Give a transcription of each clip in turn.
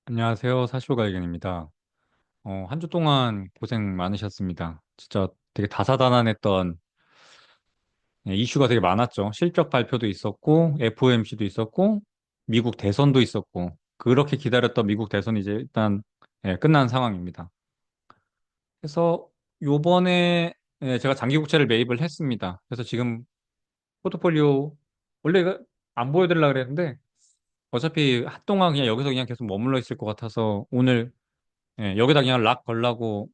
안녕하세요. 사쇼가이gen입니다. 한 주 동안 고생 많으셨습니다. 진짜 되게 다사다난했던 이슈가 되게 많았죠. 실적 발표도 있었고, FOMC도 있었고, 미국 대선도 있었고, 그렇게 기다렸던 미국 대선이 이제 일단 끝난 상황입니다. 그래서 요번에 제가 장기 국채를 매입을 했습니다. 그래서 지금 포트폴리오 원래 이거 안 보여드리려고 그랬는데 어차피 한동안 그냥 여기서 그냥 계속 머물러 있을 것 같아서 오늘 여기다 그냥 락 걸라고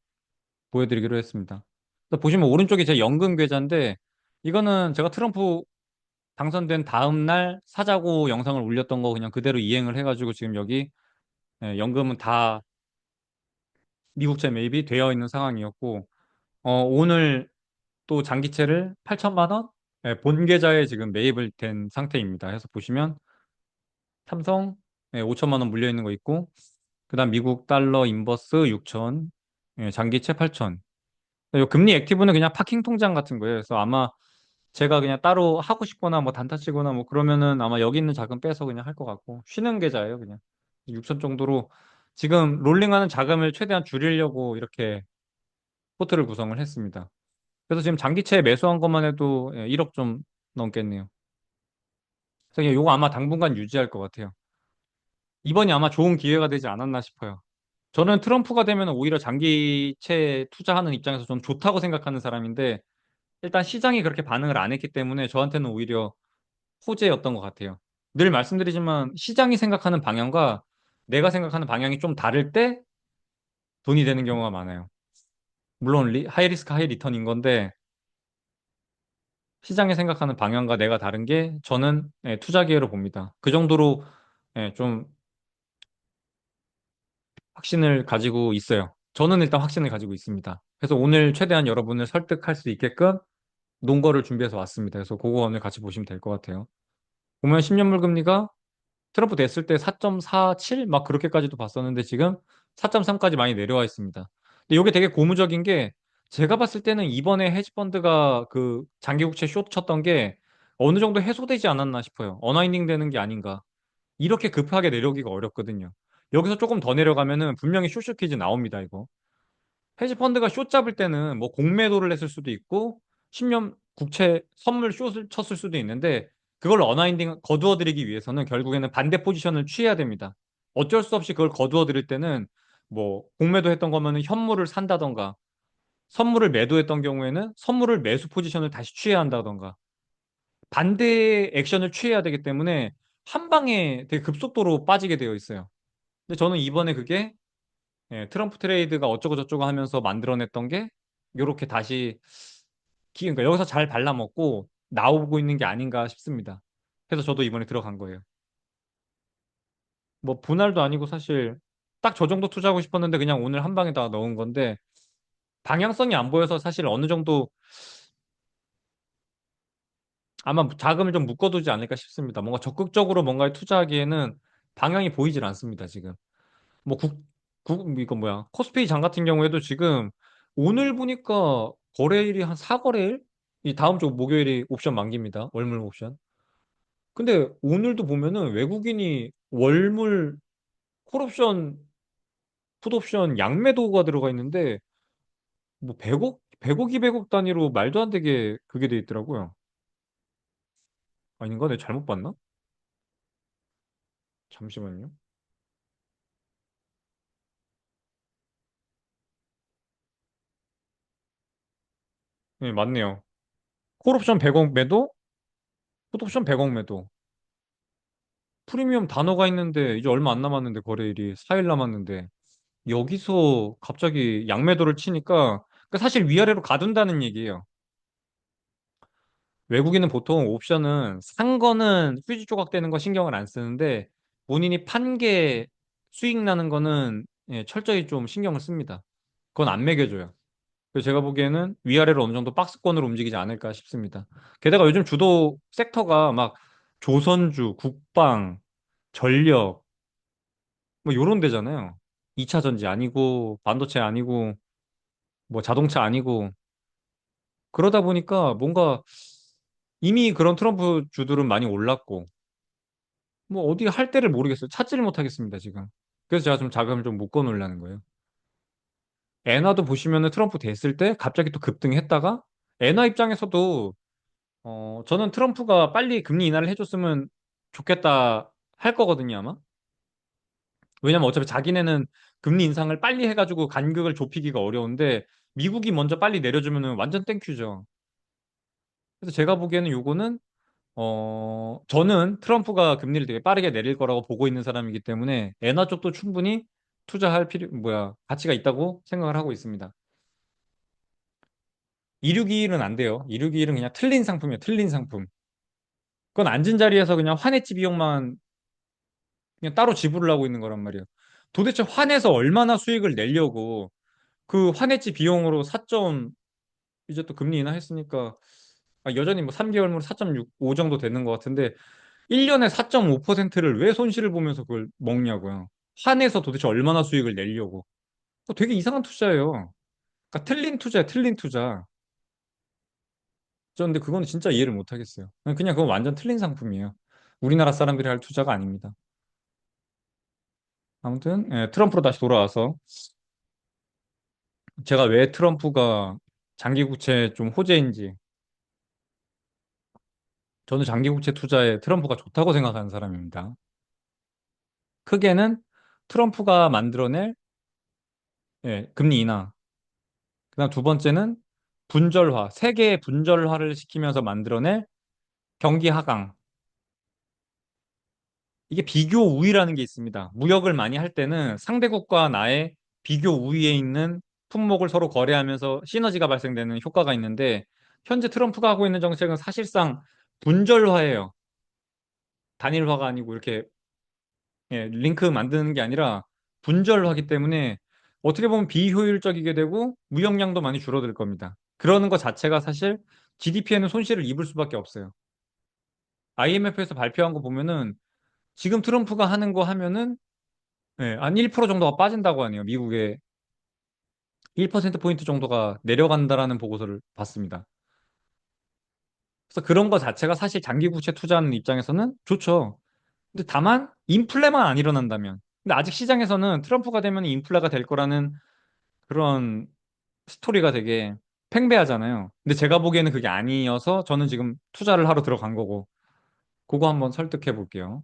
보여드리기로 했습니다. 그래서 보시면 오른쪽이 제 연금 계좌인데 이거는 제가 트럼프 당선된 다음 날 사자고 영상을 올렸던 거 그냥 그대로 이행을 해가지고 지금 여기 연금은 다 미국채 매입이 되어 있는 상황이었고 오늘 또 장기채를 8천만 원 본 계좌에 지금 매입을 된 상태입니다. 그래서 보시면 삼성 5천만 원 물려 있는 거 있고 그다음 미국 달러 인버스 6천 장기채 8천 요 금리 액티브는 그냥 파킹 통장 같은 거예요. 그래서 아마 제가 그냥 따로 하고 싶거나 뭐 단타 치거나 뭐 그러면은 아마 여기 있는 자금 빼서 그냥 할 것 같고 쉬는 계좌예요, 그냥. 6천 정도로 지금 롤링하는 자금을 최대한 줄이려고 이렇게 포트를 구성을 했습니다. 그래서 지금 장기채 매수한 것만 해도 1억 좀 넘겠네요. 그래서 요거 아마 당분간 유지할 것 같아요. 이번이 아마 좋은 기회가 되지 않았나 싶어요. 저는 트럼프가 되면 오히려 장기채 투자하는 입장에서 좀 좋다고 생각하는 사람인데 일단 시장이 그렇게 반응을 안 했기 때문에 저한테는 오히려 호재였던 것 같아요. 늘 말씀드리지만 시장이 생각하는 방향과 내가 생각하는 방향이 좀 다를 때 돈이 되는 경우가 많아요. 물론 하이 리스크 하이 리턴인 건데 시장이 생각하는 방향과 내가 다른 게 저는 투자 기회로 봅니다. 그 정도로 좀 확신을 가지고 있어요. 저는 일단 확신을 가지고 있습니다. 그래서 오늘 최대한 여러분을 설득할 수 있게끔 논거를 준비해서 왔습니다. 그래서 그거 오늘 같이 보시면 될 것 같아요. 보면 10년물 금리가 트럼프 됐을 때 4.47 막 그렇게까지도 봤었는데 지금 4.3까지 많이 내려와 있습니다. 근데 이게 되게 고무적인 게 제가 봤을 때는 이번에 헤지펀드가 그 장기국채 숏 쳤던 게 어느 정도 해소되지 않았나 싶어요. 어나이닝 되는 게 아닌가. 이렇게 급하게 내려오기가 어렵거든요. 여기서 조금 더 내려가면은 분명히 숏 퀴즈 나옵니다, 이거. 헤지펀드가 숏 잡을 때는 뭐 공매도를 했을 수도 있고 10년 국채 선물 숏을 쳤을 수도 있는데 그걸 어나인딩 거두어 들이기 위해서는 결국에는 반대 포지션을 취해야 됩니다. 어쩔 수 없이 그걸 거두어 들일 때는 뭐 공매도 했던 거면은 현물을 산다던가 선물을 매도했던 경우에는 선물을 매수 포지션을 다시 취해야 한다던가 반대 액션을 취해야 되기 때문에 한 방에 되게 급속도로 빠지게 되어 있어요. 근데 저는 이번에 그게 트럼프 트레이드가 어쩌고 저쩌고 하면서 만들어냈던 게 이렇게 다시 그러니까 여기서 잘 발라먹고 나오고 있는 게 아닌가 싶습니다. 그래서 저도 이번에 들어간 거예요. 뭐 분할도 아니고 사실 딱 저 정도 투자하고 싶었는데 그냥 오늘 한 방에 다 넣은 건데 방향성이 안 보여서 사실 어느 정도 아마 자금을 좀 묶어두지 않을까 싶습니다. 뭔가 적극적으로 뭔가에 투자하기에는 방향이 보이질 않습니다, 지금. 뭐 이거 뭐야. 코스피 장 같은 경우에도 지금 오늘 보니까 거래일이 한 4거래일? 이 다음 주 목요일이 옵션 만기입니다. 월물 옵션. 근데 오늘도 보면은 외국인이 월물 콜옵션, 풋옵션 양매도가 들어가 있는데 뭐 100억, 200억 단위로 말도 안 되게 그게 돼 있더라고요. 아닌가? 내가 잘못 봤나? 잠시만요. 네, 맞네요. 콜옵션 100억 매도, 풋옵션 100억 매도. 프리미엄 단어가 있는데 이제 얼마 안 남았는데 거래일이 4일 남았는데 여기서 갑자기 양매도를 치니까 그러니까 사실 위아래로 가둔다는 얘기예요. 외국인은 보통 옵션은 산 거는 휴지 조각 되는 거 신경을 안 쓰는데 본인이 판 게 수익 나는 거는 철저히 좀 신경을 씁니다. 그건 안 매겨줘요. 그래서 제가 보기에는 위아래로 어느 정도 박스권으로 움직이지 않을까 싶습니다. 게다가 요즘 주도 섹터가 막 조선주, 국방, 전력 뭐 요런 데잖아요. 2차 전지 아니고 반도체 아니고 뭐 자동차 아니고 그러다 보니까 뭔가 이미 그런 트럼프 주들은 많이 올랐고 뭐 어디 할 데를 모르겠어요. 찾지를 못하겠습니다, 지금. 그래서 제가 좀 자금을 좀 묶어 놓으려는 거예요. 엔화도 보시면은 트럼프 됐을 때 갑자기 또 급등했다가 엔화 입장에서도 저는 트럼프가 빨리 금리 인하를 해줬으면 좋겠다 할 거거든요, 아마. 왜냐면 어차피 자기네는 금리 인상을 빨리 해가지고 간극을 좁히기가 어려운데 미국이 먼저 빨리 내려주면은 완전 땡큐죠. 그래서 제가 보기에는 요거는 저는 트럼프가 금리를 되게 빠르게 내릴 거라고 보고 있는 사람이기 때문에 엔화 쪽도 충분히 투자할 가치가 있다고 생각을 하고 있습니다. 2621은 안 돼요. 2621은 그냥 틀린 상품이에요. 틀린 상품. 그건 앉은 자리에서 그냥 환해지 비용만 그냥 따로 지불을 하고 있는 거란 말이에요. 도대체 환에서 얼마나 수익을 내려고 그 환해지 비용으로 4점, 이제 또 금리 인하했으니까 여전히 뭐 3개월물 4.65 정도 되는 것 같은데 1년에 4.5%를 왜 손실을 보면서 그걸 먹냐고요. 환에서 도대체 얼마나 수익을 내려고. 그거 되게 이상한 투자예요. 그러니까 틀린 투자야, 틀린 투자. 저 근데 그건 진짜 이해를 못 하겠어요. 그냥 그건 완전 틀린 상품이에요. 우리나라 사람들이 할 투자가 아닙니다. 아무튼 예, 트럼프로 다시 돌아와서 제가 왜 트럼프가 장기국채 좀 호재인지, 저는 장기국채 투자에 트럼프가 좋다고 생각하는 사람입니다. 크게는 트럼프가 만들어낼 예, 금리 인하. 그다음 두 번째는 분절화, 세계의 분절화를 시키면서 만들어낼 경기 하강. 이게 비교 우위라는 게 있습니다. 무역을 많이 할 때는 상대국과 나의 비교 우위에 있는 품목을 서로 거래하면서 시너지가 발생되는 효과가 있는데 현재 트럼프가 하고 있는 정책은 사실상 분절화예요. 단일화가 아니고 이렇게 예, 링크 만드는 게 아니라 분절화기 때문에 어떻게 보면 비효율적이게 되고 무역량도 많이 줄어들 겁니다. 그러는 것 자체가 사실 GDP에는 손실을 입을 수밖에 없어요. IMF에서 발표한 거 보면은 지금 트럼프가 하는 거 하면은 예, 한 1% 정도가 빠진다고 하네요. 미국의 1%포인트 정도가 내려간다라는 보고서를 봤습니다. 그래서 그런 거 자체가 사실 장기 부채 투자하는 입장에서는 좋죠. 근데 다만 인플레만 안 일어난다면. 근데 아직 시장에서는 트럼프가 되면 인플레가 될 거라는 그런 스토리가 되게 팽배하잖아요. 근데 제가 보기에는 그게 아니어서 저는 지금 투자를 하러 들어간 거고, 그거 한번 설득해 볼게요.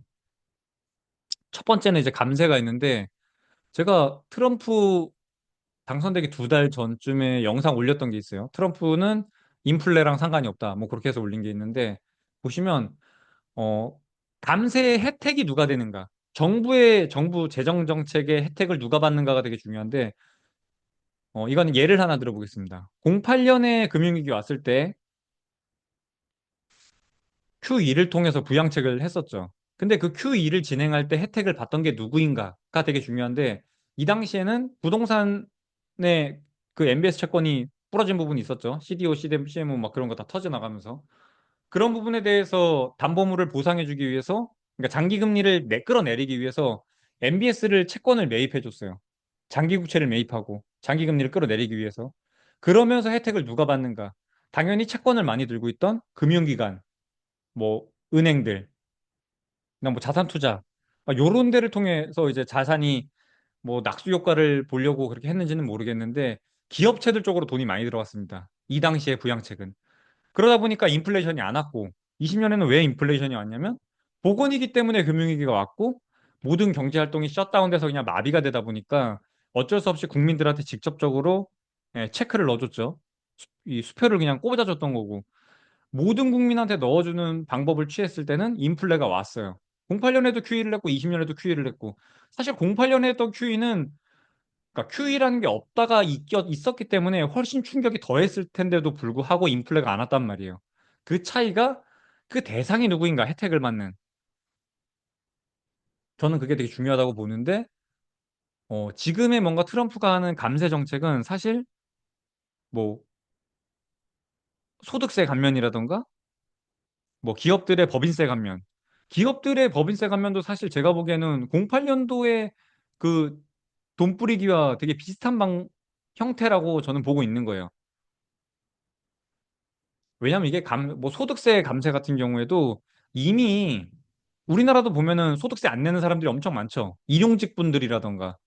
첫 번째는 이제 감세가 있는데, 제가 트럼프 당선되기 두 달 전쯤에 영상 올렸던 게 있어요. 트럼프는 인플레랑 상관이 없다. 뭐 그렇게 해서 올린 게 있는데, 보시면, 어, 감세의 혜택이 누가 되는가? 정부 재정 정책의 혜택을 누가 받는가가 되게 중요한데, 이거는 예를 하나 들어보겠습니다. 08년에 금융위기 왔을 때 Q2를 통해서 부양책을 했었죠. 근데 그 Q2를 진행할 때 혜택을 받던 게 누구인가가 되게 중요한데 이 당시에는 부동산의 그 MBS 채권이 부러진 부분이 있었죠. CDO, CMO 막 그런 거 다 터져 나가면서 그런 부분에 대해서 담보물을 보상해주기 위해서 그러니까 장기 금리를 끌어내리기 위해서 MBS를 채권을 매입해 줬어요. 장기 국채를 매입하고 장기 금리를 끌어내리기 위해서 그러면서 혜택을 누가 받는가? 당연히 채권을 많이 들고 있던 금융기관, 뭐 은행들, 그냥 뭐 자산 투자 요런 데를 통해서 이제 자산이 뭐 낙수 효과를 보려고 그렇게 했는지는 모르겠는데 기업체들 쪽으로 돈이 많이 들어갔습니다. 이 당시에 부양책은. 그러다 보니까 인플레이션이 안 왔고 20년에는 왜 인플레이션이 왔냐면 보건이기 때문에 금융위기가 왔고 모든 경제 활동이 셧다운돼서 그냥 마비가 되다 보니까 어쩔 수 없이 국민들한테 직접적으로 체크를 넣어줬죠. 이 수표를 그냥 꽂아줬던 거고 모든 국민한테 넣어주는 방법을 취했을 때는 인플레가 왔어요. 08년에도 QE를 했고 20년에도 QE를 했고 사실 08년에 했던 QE는 그러니까 QE라는 게 없다가 있었기 때문에 훨씬 충격이 더했을 텐데도 불구하고 인플레가 안 왔단 말이에요. 그 차이가 그 대상이 누구인가 혜택을 받는 저는 그게 되게 중요하다고 보는데 지금의 뭔가 트럼프가 하는 감세 정책은 사실 뭐 소득세 감면이라던가 뭐 기업들의 법인세 감면 기업들의 법인세 감면도 사실 제가 보기에는 08년도에 그 돈뿌리기와 되게 비슷한 형태라고 저는 보고 있는 거예요. 왜냐면 이게 뭐 소득세 감세 같은 경우에도 이미 우리나라도 보면은 소득세 안 내는 사람들이 엄청 많죠. 일용직 분들이라던가.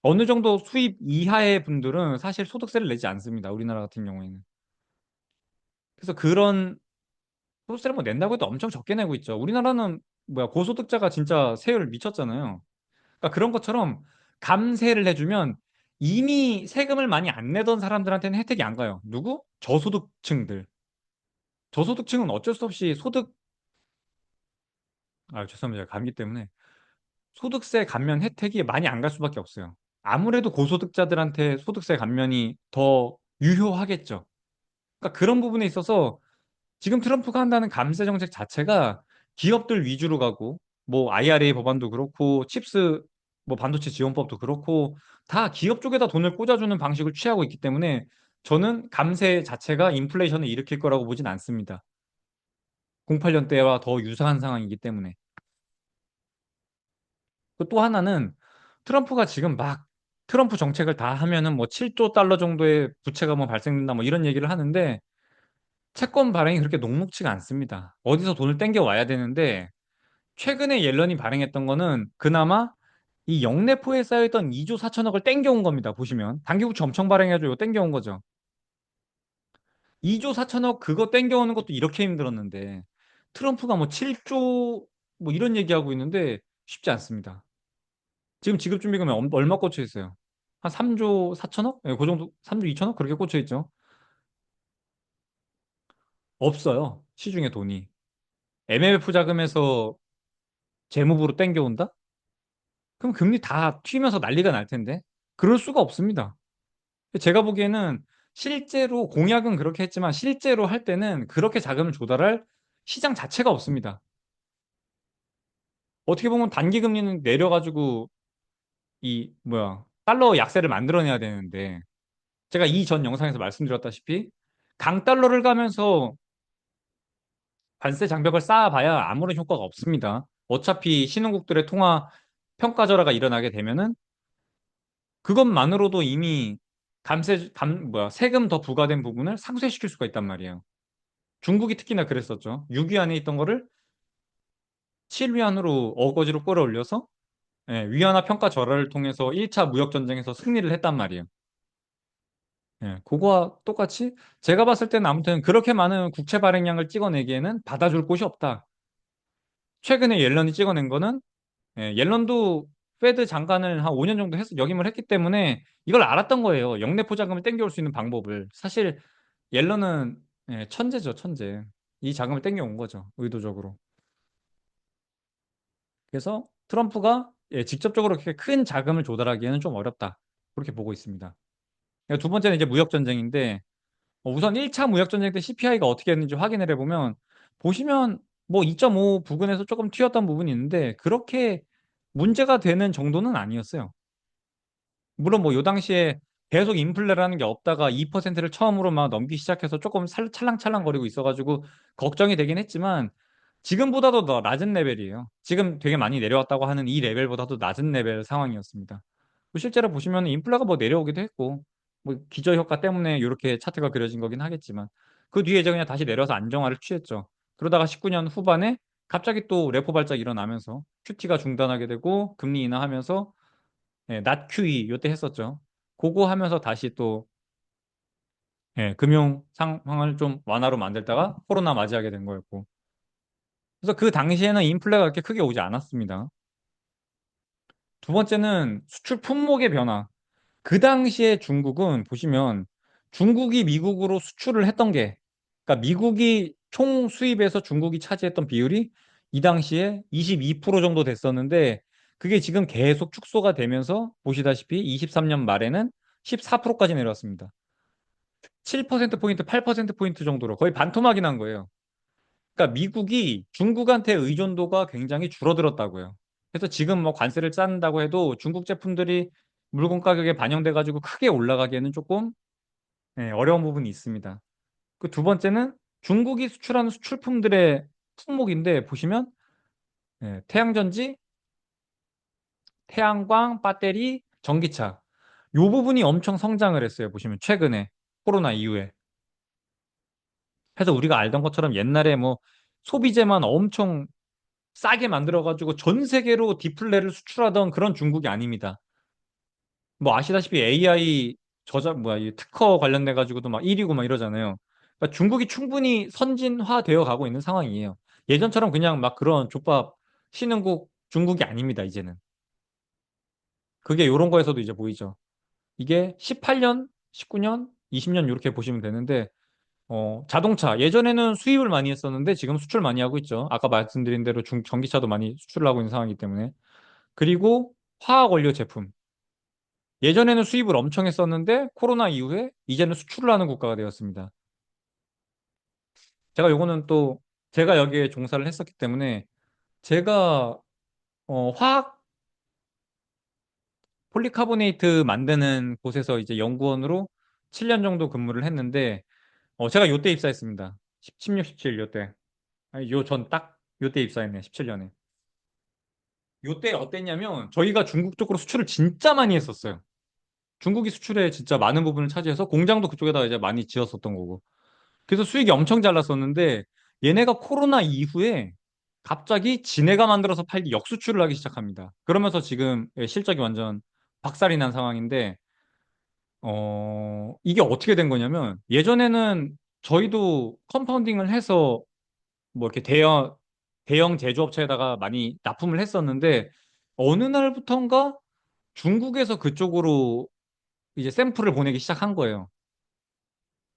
어느 정도 수입 이하의 분들은 사실 소득세를 내지 않습니다. 우리나라 같은 경우에는. 그래서 그런 소득세를 뭐 낸다고 해도 엄청 적게 내고 있죠. 우리나라는 뭐야, 고소득자가 진짜 세율 미쳤잖아요. 그러니까 그런 것처럼 감세를 해주면 이미 세금을 많이 안 내던 사람들한테는 혜택이 안 가요. 누구? 저소득층들. 저소득층은 어쩔 수 없이 죄송합니다. 감기 때문에 소득세 감면 혜택이 많이 안 갈 수밖에 없어요. 아무래도 고소득자들한테 소득세 감면이 더 유효하겠죠. 그러니까 그런 부분에 있어서 지금 트럼프가 한다는 감세 정책 자체가 기업들 위주로 가고, 뭐 IRA 법안도 그렇고 칩스 뭐 반도체 지원법도 그렇고 다 기업 쪽에다 돈을 꽂아주는 방식을 취하고 있기 때문에 저는 감세 자체가 인플레이션을 일으킬 거라고 보진 않습니다. 08년 때와 더 유사한 상황이기 때문에. 그또 하나는 트럼프가 지금 막 트럼프 정책을 다 하면은 뭐 7조 달러 정도의 부채가 뭐 발생된다 뭐 이런 얘기를 하는데 채권 발행이 그렇게 녹록치가 않습니다. 어디서 돈을 땡겨 와야 되는데 최근에 옐런이 발행했던 거는 그나마 이 영내포에 쌓여있던 2조 4천억을 땡겨온 겁니다. 보시면 단기부채 엄청 발행해가지고 땡겨온 거죠. 2조 4천억 그거 땡겨오는 것도 이렇게 힘들었는데 트럼프가 뭐 7조 뭐 이런 얘기하고 있는데 쉽지 않습니다. 지금 지급준비금이 얼마 꽂혀 있어요? 한 3조 4천억? 예, 그 정도 3조 2천억 그렇게 꽂혀 있죠. 없어요. 시중에 돈이. MMF 자금에서 재무부로 땡겨온다? 그럼 금리 다 튀면서 난리가 날 텐데. 그럴 수가 없습니다. 제가 보기에는 실제로 공약은 그렇게 했지만 실제로 할 때는 그렇게 자금을 조달할 시장 자체가 없습니다. 어떻게 보면 단기 금리는 내려가지고 이 뭐야 달러 약세를 만들어내야 되는데 제가 이전 영상에서 말씀드렸다시피 강달러를 가면서 관세 장벽을 쌓아봐야 아무런 효과가 없습니다. 어차피 신흥국들의 통화 평가절하가 일어나게 되면은 그것만으로도 이미 세금 더 부과된 부분을 상쇄시킬 수가 있단 말이에요. 중국이 특히나 그랬었죠. 6위안에 있던 거를 7위안으로 어거지로 끌어올려서 위안화 평가 절하를 통해서 1차 무역 전쟁에서 승리를 했단 말이에요. 그거와 똑같이 제가 봤을 때는 아무튼 그렇게 많은 국채 발행량을 찍어내기에는 받아줄 곳이 없다. 최근에 옐런이 찍어낸 거는 옐런도 페드 장관을 한 5년 정도 역임을 했기 때문에 이걸 알았던 거예요. 영내포 자금을 땡겨올 수 있는 방법을. 사실 옐런은 천재죠, 천재. 이 자금을 땡겨온 거죠, 의도적으로. 그래서 트럼프가 직접적으로 그렇게 큰 자금을 조달하기에는 좀 어렵다. 그렇게 보고 있습니다. 두 번째는 이제 무역 전쟁인데 우선 1차 무역 전쟁 때 CPI가 어떻게 했는지 확인을 해보면 보시면 뭐 2.5 부근에서 조금 튀었던 부분이 있는데 그렇게 문제가 되는 정도는 아니었어요. 물론 뭐 요 당시에 계속 인플레라는 게 없다가 2%를 처음으로 막 넘기 시작해서 조금 찰랑찰랑거리고 있어가지고 걱정이 되긴 했지만 지금보다도 더 낮은 레벨이에요. 지금 되게 많이 내려왔다고 하는 이 레벨보다도 낮은 레벨 상황이었습니다. 뭐 실제로 보시면 인플레가 뭐 내려오기도 했고 뭐 기저효과 때문에 이렇게 차트가 그려진 거긴 하겠지만 그 뒤에 이제 그냥 다시 내려서 안정화를 취했죠. 그러다가 19년 후반에 갑자기 또 레포 발작 일어나면서 QT가 중단하게 되고 금리 인하하면서 낮 QE 요때 했었죠. 그거 하면서 다시 또 금융 상황을 좀 완화로 만들다가 코로나 맞이하게 된 거였고. 그래서 그 당시에는 인플레가 그렇게 크게 오지 않았습니다. 두 번째는 수출 품목의 변화. 그 당시에 중국은 보시면 중국이 미국으로 수출을 했던 게, 그러니까 미국이 총 수입에서 중국이 차지했던 비율이 이 당시에 22% 정도 됐었는데 그게 지금 계속 축소가 되면서 보시다시피 23년 말에는 14%까지 내려왔습니다. 7%포인트, 8%포인트 정도로 거의 반토막이 난 거예요. 그러니까 미국이 중국한테 의존도가 굉장히 줄어들었다고요. 그래서 지금 뭐 관세를 쌓는다고 해도 중국 제품들이 물건 가격에 반영돼 가지고 크게 올라가기에는 조금 어려운 부분이 있습니다. 그 두 번째는 중국이 수출하는 수출품들의 품목인데 보시면 태양전지, 태양광, 배터리, 전기차 요 부분이 엄청 성장을 했어요. 보시면 최근에 코로나 이후에. 그래서 우리가 알던 것처럼 옛날에 뭐 소비재만 엄청 싸게 만들어가지고 전 세계로 디플레를 수출하던 그런 중국이 아닙니다. 뭐 아시다시피 AI 뭐야, 이 특허 관련돼가지고도 막 1위고 막 이러잖아요. 그러니까 중국이 충분히 선진화되어 가고 있는 상황이에요. 예전처럼 그냥 막 그런 족밥 신흥국 중국이 아닙니다, 이제는. 그게 이런 거에서도 이제 보이죠. 이게 18년, 19년, 20년 이렇게 보시면 되는데, 자동차. 예전에는 수입을 많이 했었는데 지금 수출 많이 하고 있죠. 아까 말씀드린 대로 전기차도 많이 수출을 하고 있는 상황이기 때문에. 그리고 화학 원료 제품. 예전에는 수입을 엄청 했었는데 코로나 이후에 이제는 수출을 하는 국가가 되었습니다. 제가 요거는 또 제가 여기에 종사를 했었기 때문에 제가 화학 폴리카보네이트 만드는 곳에서 이제 연구원으로 7년 정도 근무를 했는데 제가 요때 입사했습니다. 16, 17 요때. 아니 요 전 딱 요때 입사했네. 17년에. 요때 어땠냐면 저희가 중국 쪽으로 수출을 진짜 많이 했었어요. 중국이 수출에 진짜 많은 부분을 차지해서 공장도 그쪽에다가 이제 많이 지었었던 거고. 그래서 수익이 엄청 잘 났었는데 얘네가 코로나 이후에 갑자기 지네가 만들어서 팔기 역수출을 하기 시작합니다. 그러면서 지금 실적이 완전 박살이 난 상황인데 이게 어떻게 된 거냐면 예전에는 저희도 컴파운딩을 해서 뭐 이렇게 대형 제조업체에다가 많이 납품을 했었는데 어느 날부턴가 중국에서 그쪽으로 이제 샘플을 보내기 시작한 거예요.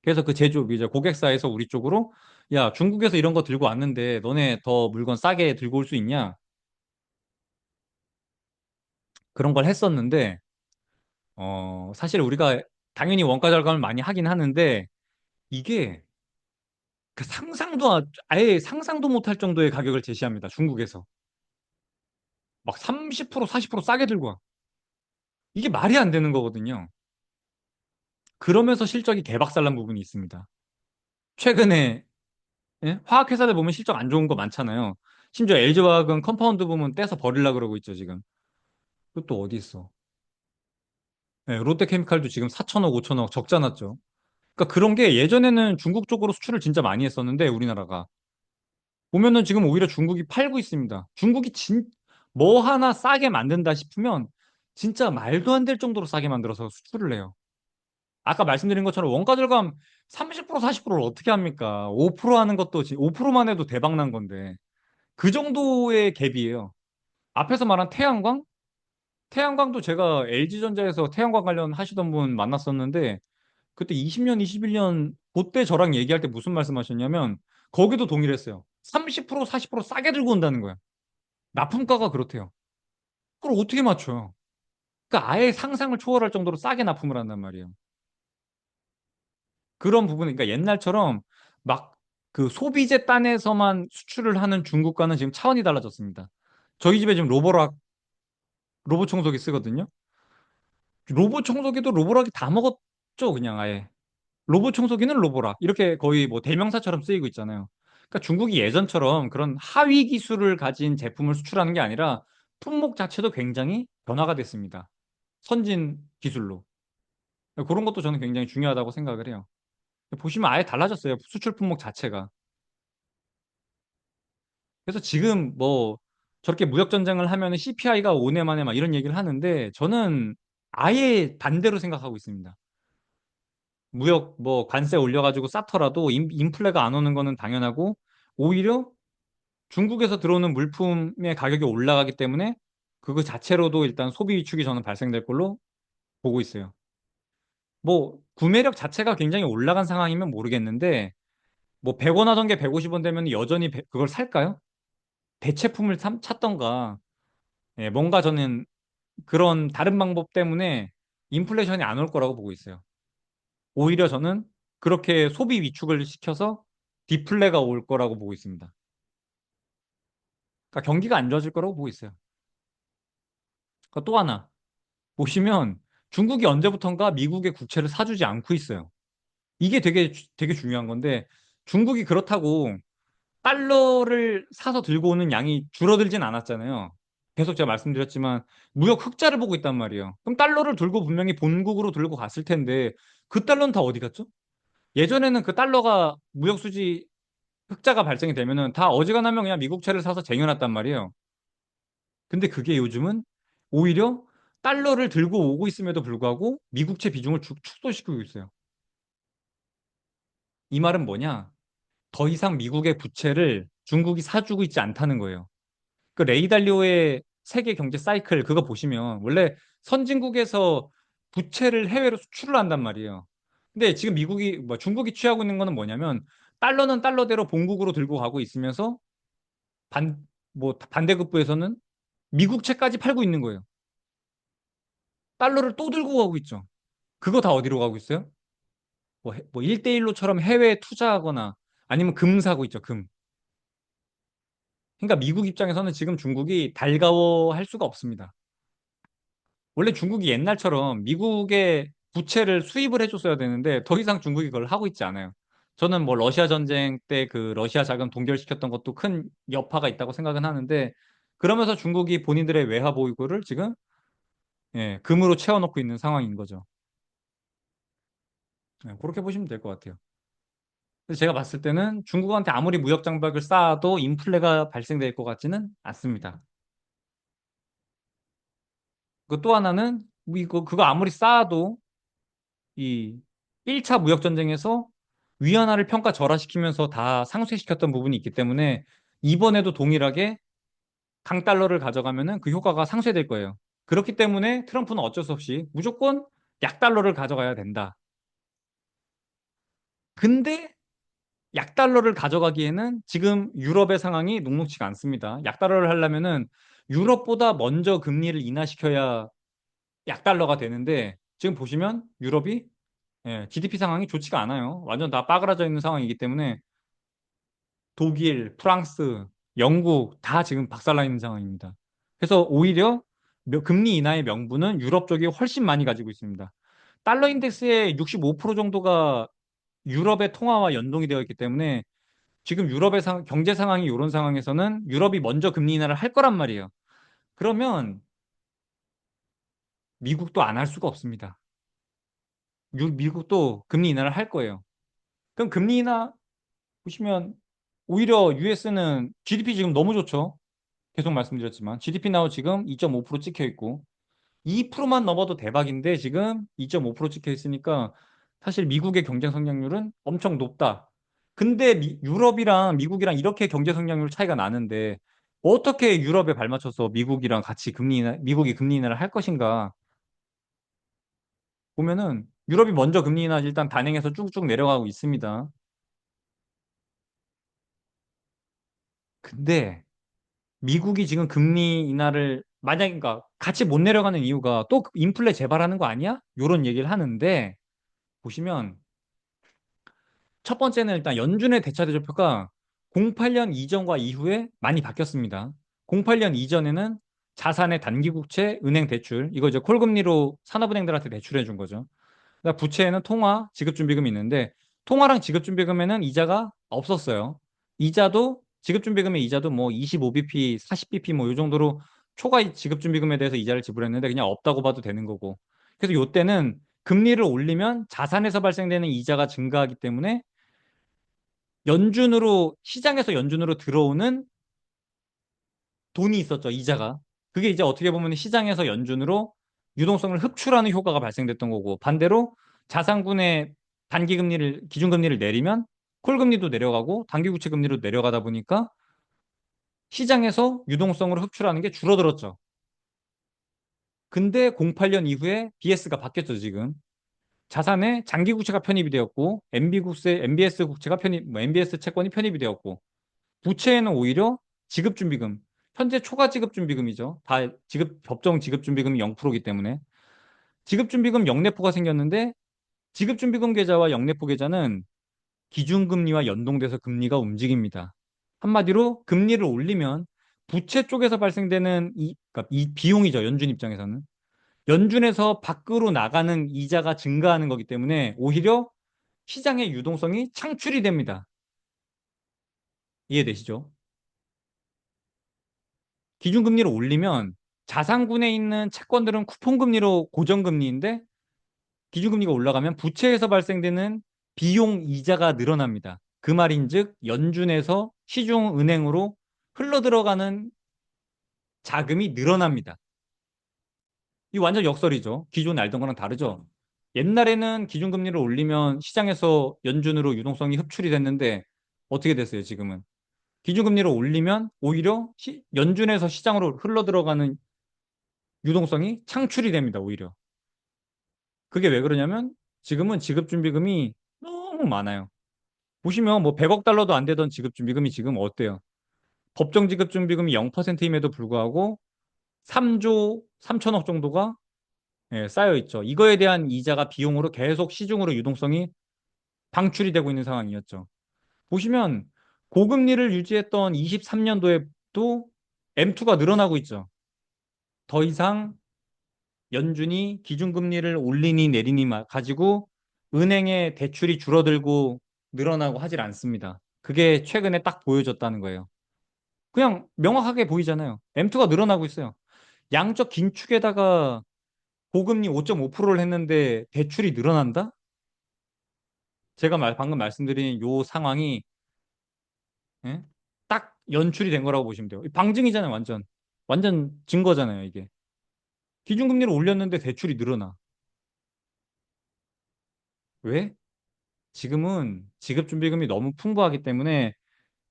그래서 그 제조업 이제 고객사에서 우리 쪽으로 야, 중국에서 이런 거 들고 왔는데 너네 더 물건 싸게 들고 올 수 있냐? 그런 걸 했었는데 사실 우리가 당연히 원가 절감을 많이 하긴 하는데 이게 그 아예 상상도 못할 정도의 가격을 제시합니다. 중국에서. 막 30%, 40% 싸게 들고 와. 이게 말이 안 되는 거거든요. 그러면서 실적이 개박살난 부분이 있습니다. 최근에 예? 화학회사들 보면 실적 안 좋은 거 많잖아요. 심지어 LG화학은 컴파운드 부문 떼서 버리려고 그러고 있죠, 지금. 그것도 어디 있어? 예, 롯데케미칼도 지금 4천억, 5천억 적자 났죠. 그러니까 그런 게 예전에는 중국 쪽으로 수출을 진짜 많이 했었는데 우리나라가 보면은 지금 오히려 중국이 팔고 있습니다. 뭐 하나 싸게 만든다 싶으면 진짜 말도 안 될 정도로 싸게 만들어서 수출을 해요. 아까 말씀드린 것처럼 원가 절감 30% 40%를 어떻게 합니까? 5% 하는 것도 5%만 해도 대박 난 건데 그 정도의 갭이에요. 앞에서 말한 태양광? 태양광도 제가 LG전자에서 태양광 관련 하시던 분 만났었는데 그때 20년, 21년 그때 저랑 얘기할 때 무슨 말씀하셨냐면 거기도 동일했어요. 30% 40% 싸게 들고 온다는 거야. 납품가가 그렇대요. 그걸 어떻게 맞춰요? 그러니까 아예 상상을 초월할 정도로 싸게 납품을 한단 말이에요. 그런 부분, 그러니까 옛날처럼 막 그 소비재 단에서만 수출을 하는 중국과는 지금 차원이 달라졌습니다. 저희 집에 지금 로봇 청소기 쓰거든요. 로봇 청소기도 로보락이 다 먹었죠, 그냥 아예. 로봇 청소기는 로보락. 이렇게 거의 뭐 대명사처럼 쓰이고 있잖아요. 그러니까 중국이 예전처럼 그런 하위 기술을 가진 제품을 수출하는 게 아니라 품목 자체도 굉장히 변화가 됐습니다. 선진 기술로. 그런 것도 저는 굉장히 중요하다고 생각을 해요. 보시면 아예 달라졌어요. 수출 품목 자체가. 그래서 지금 뭐 저렇게 무역 전쟁을 하면 CPI가 5내 만에 막 이런 얘기를 하는데 저는 아예 반대로 생각하고 있습니다. 무역 뭐 관세 올려가지고 쌓더라도 인플레가 안 오는 거는 당연하고 오히려 중국에서 들어오는 물품의 가격이 올라가기 때문에 그거 자체로도 일단 소비 위축이 저는 발생될 걸로 보고 있어요. 뭐 구매력 자체가 굉장히 올라간 상황이면 모르겠는데 뭐 100원 하던 게 150원 되면 여전히 그걸 살까요? 대체품을 찾던가 뭔가 저는 그런 다른 방법 때문에 인플레이션이 안 올 거라고 보고 있어요. 오히려 저는 그렇게 소비 위축을 시켜서 디플레가 올 거라고 보고 있습니다. 그러니까 경기가 안 좋아질 거라고 보고 있어요. 그러니까 또 하나 보시면 중국이 언제부턴가 미국의 국채를 사주지 않고 있어요. 이게 되게 중요한 건데 중국이 그렇다고 달러를 사서 들고 오는 양이 줄어들진 않았잖아요. 계속 제가 말씀드렸지만 무역 흑자를 보고 있단 말이에요. 그럼 달러를 들고 분명히 본국으로 들고 갔을 텐데 그 달러는 다 어디 갔죠? 예전에는 그 달러가 무역 수지 흑자가 발생이 되면은 다 어지간하면 그냥 미국채를 사서 쟁여놨단 말이에요. 근데 그게 요즘은 오히려 달러를 들고 오고 있음에도 불구하고 미국채 비중을 축소시키고 있어요. 이 말은 뭐냐? 더 이상 미국의 부채를 중국이 사주고 있지 않다는 거예요. 그 레이 달리오의 세계 경제 사이클 그거 보시면 원래 선진국에서 부채를 해외로 수출을 한단 말이에요. 근데 지금 미국이 뭐 중국이 취하고 있는 거는 뭐냐면 달러는 달러대로 본국으로 들고 가고 있으면서 반 뭐 반대급부에서는 미국채까지 팔고 있는 거예요. 달러를 또 들고 가고 있죠. 그거 다 어디로 가고 있어요? 뭐 1대1로처럼 해외에 투자하거나 아니면 금 사고 있죠, 금. 그러니까 미국 입장에서는 지금 중국이 달가워할 수가 없습니다. 원래 중국이 옛날처럼 미국의 부채를 수입을 해줬어야 되는데 더 이상 중국이 그걸 하고 있지 않아요. 저는 뭐 러시아 전쟁 때 그 러시아 자금 동결시켰던 것도 큰 여파가 있다고 생각은 하는데 그러면서 중국이 본인들의 외화 보유고를 지금 예, 금으로 채워넣고 있는 상황인 거죠. 예, 그렇게 보시면 될 것 같아요. 그래서 제가 봤을 때는 중국한테 아무리 무역 장벽을 쌓아도 인플레가 발생될 것 같지는 않습니다. 그 또 하나는 뭐 이거 그거 아무리 쌓아도 이 1차 무역 전쟁에서 위안화를 평가절하시키면서 다 상쇄시켰던 부분이 있기 때문에 이번에도 동일하게 강달러를 가져가면은 그 효과가 상쇄될 거예요. 그렇기 때문에 트럼프는 어쩔 수 없이 무조건 약달러를 가져가야 된다. 근데 약달러를 가져가기에는 지금 유럽의 상황이 녹록지가 않습니다. 약달러를 하려면은 유럽보다 먼저 금리를 인하시켜야 약달러가 되는데 지금 보시면 유럽이 GDP 상황이 좋지가 않아요. 완전 다 빠그라져 있는 상황이기 때문에 독일, 프랑스, 영국 다 지금 박살나 있는 상황입니다. 그래서 오히려 금리 인하의 명분은 유럽 쪽이 훨씬 많이 가지고 있습니다. 달러 인덱스의 65% 정도가 유럽의 통화와 연동이 되어 있기 때문에 지금 유럽의 경제 상황이 이런 상황에서는 유럽이 먼저 금리 인하를 할 거란 말이에요. 그러면 미국도 안 할 수가 없습니다. 미국도 금리 인하를 할 거예요. 그럼 금리 인하 보시면 오히려 US는 GDP 지금 너무 좋죠. 계속 말씀드렸지만 GDP 나우 지금 2.5% 찍혀 있고 2%만 넘어도 대박인데 지금 2.5% 찍혀 있으니까 사실 미국의 경제 성장률은 엄청 높다. 근데 유럽이랑 미국이랑 이렇게 경제 성장률 차이가 나는데 어떻게 유럽에 발맞춰서 미국이랑 같이 미국이 금리 인하를 할 것인가 보면은 유럽이 먼저 금리 인하 일단 단행해서 쭉쭉 내려가고 있습니다. 근데 미국이 지금 금리 인하를 만약 그러니까 같이 못 내려가는 이유가 또 인플레 재발하는 거 아니야? 이런 얘기를 하는데 보시면 첫 번째는 일단 연준의 대차 대조표가 08년 이전과 이후에 많이 바뀌었습니다. 08년 이전에는 자산의 단기국채, 은행 대출 이거 이제 콜금리로 산업은행들한테 대출해 준 거죠. 그러니까 부채에는 통화, 지급준비금이 있는데 통화랑 지급준비금에는 이자가 없었어요. 이자도 지급준비금의 이자도 뭐 25bp, 40bp 뭐 이 정도로 초과 지급준비금에 대해서 이자를 지불했는데 그냥 없다고 봐도 되는 거고. 그래서 요때는 금리를 올리면 자산에서 발생되는 이자가 증가하기 때문에 연준으로 시장에서 연준으로 들어오는 돈이 있었죠, 이자가. 그게 이제 어떻게 보면 시장에서 연준으로 유동성을 흡출하는 효과가 발생됐던 거고, 반대로 자산군의 단기금리를, 기준금리를 내리면 콜금리도 내려가고, 단기국채 금리로 내려가다 보니까 시장에서 유동성을 흡출하는 게 줄어들었죠. 근데 08년 이후에 BS가 바뀌었죠, 지금. 자산에 장기국채가 편입이 되었고, MBS 국채가 MBS 채권이 편입이 되었고, 부채에는 오히려 지급준비금, 현재 초과 지급준비금이죠. 다 법정 지급준비금이 0%이기 때문에 지급준비금 역내포가 생겼는데 지급준비금 계좌와 역내포 계좌는 기준금리와 연동돼서 금리가 움직입니다. 한마디로 금리를 올리면 부채 쪽에서 발생되는 그러니까 이 비용이죠. 연준 입장에서는. 연준에서 밖으로 나가는 이자가 증가하는 거기 때문에 오히려 시장의 유동성이 창출이 됩니다. 이해되시죠? 기준금리를 올리면 자산군에 있는 채권들은 쿠폰금리로 고정금리인데 기준금리가 올라가면 부채에서 발생되는 비용 이자가 늘어납니다. 그 말인즉 연준에서 시중은행으로 흘러들어가는 자금이 늘어납니다. 이 완전 역설이죠. 기존에 알던 거랑 다르죠. 옛날에는 기준금리를 올리면 시장에서 연준으로 유동성이 흡출이 됐는데 어떻게 됐어요, 지금은? 기준금리를 올리면 오히려 연준에서 시장으로 흘러들어가는 유동성이 창출이 됩니다, 오히려. 그게 왜 그러냐면 지금은 지급준비금이 너무 많아요. 보시면 뭐 100억 달러도 안 되던 지급준비금이 지금 어때요? 법정 지급준비금이 0%임에도 불구하고 3조 3천억 정도가 쌓여 있죠. 이거에 대한 이자가 비용으로 계속 시중으로 유동성이 방출이 되고 있는 상황이었죠. 보시면 고금리를 유지했던 23년도에도 M2가 늘어나고 있죠. 더 이상 연준이 기준금리를 올리니 내리니 가지고 은행의 대출이 줄어들고 늘어나고 하질 않습니다. 그게 최근에 딱 보여졌다는 거예요. 그냥 명확하게 보이잖아요. M2가 늘어나고 있어요. 양적 긴축에다가 고금리 5.5%를 했는데 대출이 늘어난다? 제가 방금 말씀드린 요 상황이 예? 딱 연출이 된 거라고 보시면 돼요. 방증이잖아요, 완전. 완전 증거잖아요, 이게. 기준금리를 올렸는데 대출이 늘어나. 왜? 지금은 지급준비금이 너무 풍부하기 때문에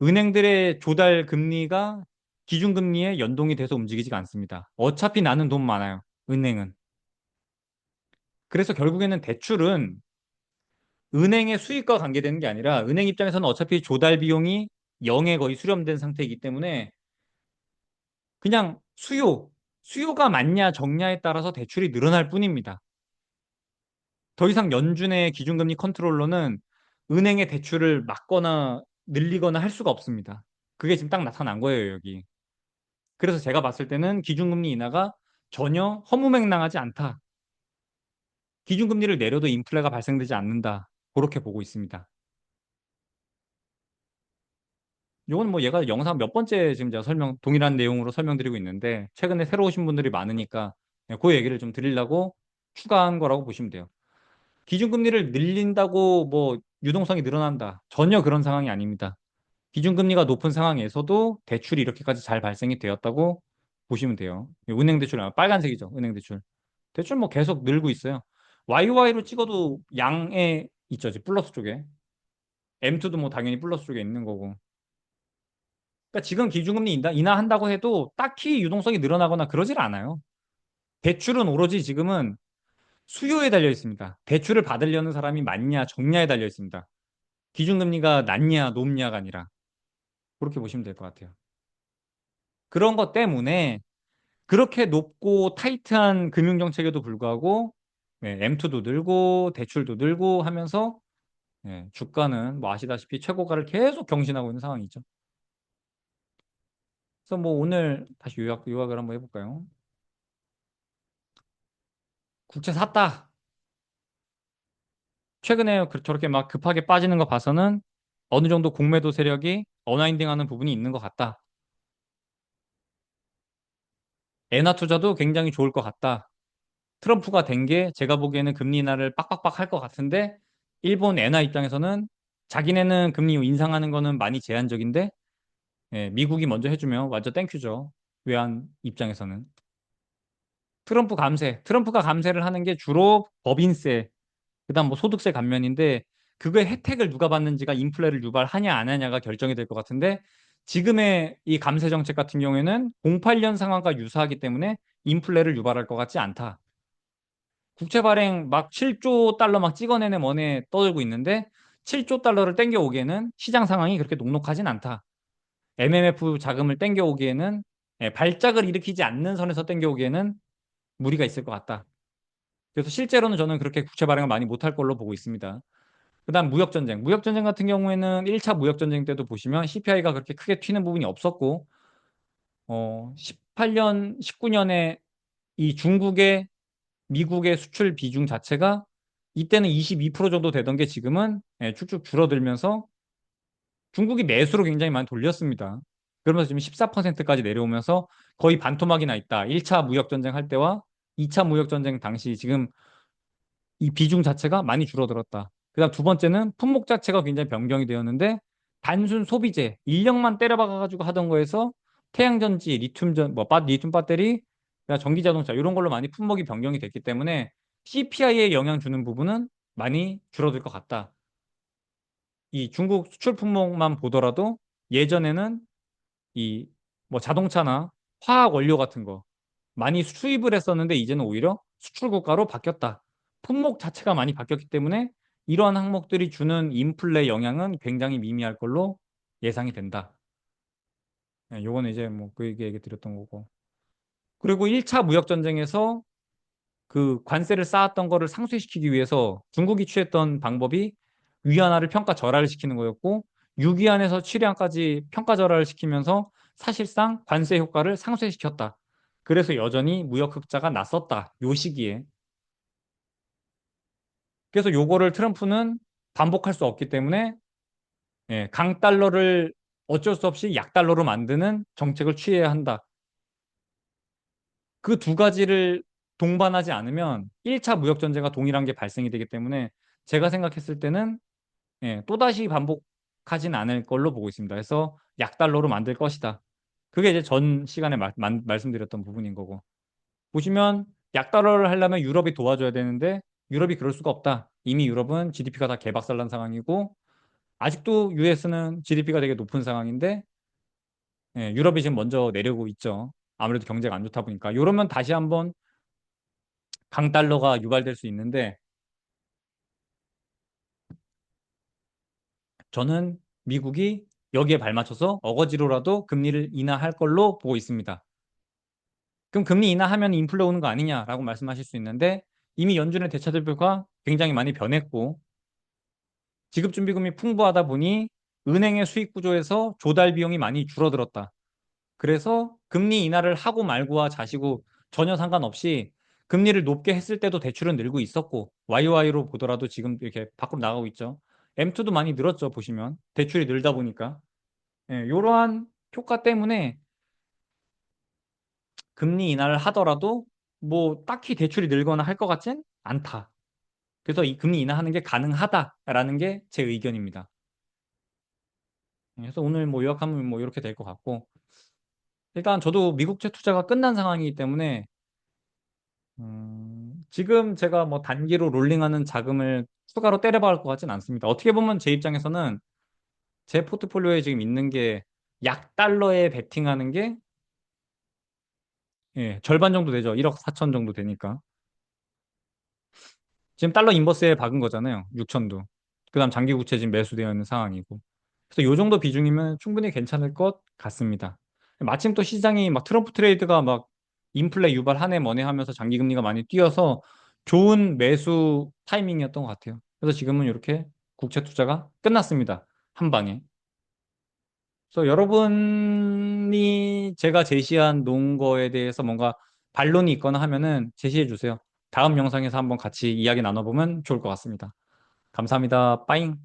은행들의 조달 금리가 기준금리에 연동이 돼서 움직이지가 않습니다. 어차피 나는 돈 많아요, 은행은. 그래서 결국에는 대출은 은행의 수익과 관계되는 게 아니라 은행 입장에서는 어차피 조달 비용이 0에 거의 수렴된 상태이기 때문에 그냥 수요가 많냐 적냐에 따라서 대출이 늘어날 뿐입니다. 더 이상 연준의 기준금리 컨트롤러는 은행의 대출을 막거나 늘리거나 할 수가 없습니다. 그게 지금 딱 나타난 거예요, 여기. 그래서 제가 봤을 때는 기준금리 인하가 전혀 허무맹랑하지 않다. 기준금리를 내려도 인플레가 발생되지 않는다. 그렇게 보고 있습니다. 이건 뭐 얘가 영상 몇 번째 지금 제가 동일한 내용으로 설명드리고 있는데 최근에 새로 오신 분들이 많으니까 그 얘기를 좀 드리려고 추가한 거라고 보시면 돼요. 기준금리를 늘린다고 뭐 유동성이 늘어난다. 전혀 그런 상황이 아닙니다. 기준금리가 높은 상황에서도 대출이 이렇게까지 잘 발생이 되었다고 보시면 돼요. 은행 대출, 빨간색이죠. 은행 대출. 대출 뭐 계속 늘고 있어요. YY로 찍어도 양에 있죠. 플러스 쪽에. M2도 뭐 당연히 플러스 쪽에 있는 거고. 그러니까 지금 기준금리 인하한다고 해도 딱히 유동성이 늘어나거나 그러질 않아요. 대출은 오로지 지금은 수요에 달려 있습니다. 대출을 받으려는 사람이 많냐, 적냐에 달려 있습니다. 기준금리가 낮냐, 높냐가 아니라. 그렇게 보시면 될 것 같아요. 그런 것 때문에 그렇게 높고 타이트한 금융정책에도 불구하고 M2도 늘고 대출도 늘고 하면서 주가는 뭐 아시다시피 최고가를 계속 경신하고 있는 상황이죠. 그래서 뭐 오늘 다시 요약을 한번 해볼까요? 국채 샀다. 최근에 저렇게 막 급하게 빠지는 거 봐서는 어느 정도 공매도 세력이 어나인딩하는 부분이 있는 것 같다. 엔화 투자도 굉장히 좋을 것 같다. 트럼프가 된 게 제가 보기에는 금리 인하를 빡빡빡 할 것 같은데 일본 엔화 입장에서는 자기네는 금리 인상하는 거는 많이 제한적인데 미국이 먼저 해주면 완전 땡큐죠. 외환 입장에서는. 트럼프가 감세를 하는 게 주로 법인세, 그다음 뭐 소득세 감면인데 그거의 혜택을 누가 받는지가 인플레를 유발하냐 안 하냐가 결정이 될 것 같은데 지금의 이 감세 정책 같은 경우에는 08년 상황과 유사하기 때문에 인플레를 유발할 것 같지 않다. 국채 발행 막 7조 달러 막 찍어내네 뭐네 떠들고 있는데 7조 달러를 땡겨오기에는 시장 상황이 그렇게 녹록하진 않다. MMF 자금을 땡겨오기에는 발작을 일으키지 않는 선에서 땡겨오기에는 무리가 있을 것 같다. 그래서 실제로는 저는 그렇게 국채 발행을 많이 못할 걸로 보고 있습니다. 그다음 무역전쟁. 무역전쟁 같은 경우에는 1차 무역전쟁 때도 보시면 CPI가 그렇게 크게 튀는 부분이 없었고 18년, 19년에 이 중국의 미국의 수출 비중 자체가 이때는 22% 정도 되던 게 지금은 쭉쭉 줄어들면서 중국이 매수로 굉장히 많이 돌렸습니다. 그러면서 지금 14%까지 내려오면서 거의 반토막이 나 있다. 1차 무역전쟁 할 때와 2차 무역전쟁 당시 지금 이 비중 자체가 많이 줄어들었다. 그다음 두 번째는 품목 자체가 굉장히 변경이 되었는데 단순 소비재, 인력만 때려박아가지고 하던 거에서 태양전지, 리튬 배터리, 그다음 전기 자동차 이런 걸로 많이 품목이 변경이 됐기 때문에 CPI에 영향 주는 부분은 많이 줄어들 것 같다. 이 중국 수출 품목만 보더라도 예전에는 이 뭐 자동차나 화학 원료 같은 거 많이 수입을 했었는데 이제는 오히려 수출 국가로 바뀌었다. 품목 자체가 많이 바뀌었기 때문에 이러한 항목들이 주는 인플레 영향은 굉장히 미미할 걸로 예상이 된다. 네, 요거는 이제 뭐 그 얘기 드렸던 거고. 그리고 1차 무역 전쟁에서 그 관세를 쌓았던 거를 상쇄시키기 위해서 중국이 취했던 방법이 위안화를 평가 절하를 시키는 거였고 6위안에서 7위안까지 평가 절하를 시키면서 사실상 관세 효과를 상쇄시켰다. 그래서 여전히 무역 흑자가 났었다. 요 시기에. 그래서 요거를 트럼프는 반복할 수 없기 때문에 강달러를 어쩔 수 없이 약달러로 만드는 정책을 취해야 한다. 그 두 가지를 동반하지 않으면 1차 무역 전쟁과 동일한 게 발생이 되기 때문에 제가 생각했을 때는 또다시 반복하진 않을 걸로 보고 있습니다. 그래서 약달러로 만들 것이다. 그게 이제 전 시간에 말씀드렸던 부분인 거고. 보시면 약달러를 하려면 유럽이 도와줘야 되는데 유럽이 그럴 수가 없다. 이미 유럽은 GDP가 다 개박살난 상황이고 아직도 US는 GDP가 되게 높은 상황인데 유럽이 지금 먼저 내려오고 있죠. 아무래도 경제가 안 좋다 보니까. 이러면 다시 한번 강달러가 유발될 수 있는데 저는 미국이 여기에 발맞춰서 어거지로라도 금리를 인하할 걸로 보고 있습니다. 그럼 금리 인하하면 인플레 오는 거 아니냐라고 말씀하실 수 있는데 이미 연준의 대차대표가 굉장히 많이 변했고 지급준비금이 풍부하다 보니 은행의 수익 구조에서 조달 비용이 많이 줄어들었다. 그래서 금리 인하를 하고 말고와 자시고 전혀 상관없이 금리를 높게 했을 때도 대출은 늘고 있었고 YY로 보더라도 지금 이렇게 밖으로 나가고 있죠. M2도 많이 늘었죠. 보시면 대출이 늘다 보니까 이러한 효과 때문에 금리 인하를 하더라도 뭐 딱히 대출이 늘거나 할 것 같진 않다. 그래서 이 금리 인하하는 게 가능하다라는 게 제 의견입니다. 그래서 오늘 뭐 요약하면 뭐 이렇게 될 것 같고 일단 저도 미국채 투자가 끝난 상황이기 때문에 지금 제가 뭐 단기로 롤링하는 자금을 추가로 때려박을 것 같진 않습니다. 어떻게 보면 제 입장에서는 제 포트폴리오에 지금 있는 게 약 달러에 베팅하는 게 절반 정도 되죠. 1억 4천 정도 되니까. 지금 달러 인버스에 박은 거잖아요. 6천도. 그다음 장기 국채 지금 매수되어 있는 상황이고. 그래서 요 정도 비중이면 충분히 괜찮을 것 같습니다. 마침 또 시장이 막 트럼프 트레이드가 막 인플레 유발 하네 뭐네 하면서 장기 금리가 많이 뛰어서 좋은 매수 타이밍이었던 것 같아요. 그래서 지금은 이렇게 국채 투자가 끝났습니다. 한 방에. 그래서 여러분이 제가 제시한 놓은 거에 대해서 뭔가 반론이 있거나 하면은 제시해 주세요. 다음 영상에서 한번 같이 이야기 나눠보면 좋을 것 같습니다. 감사합니다. 빠잉.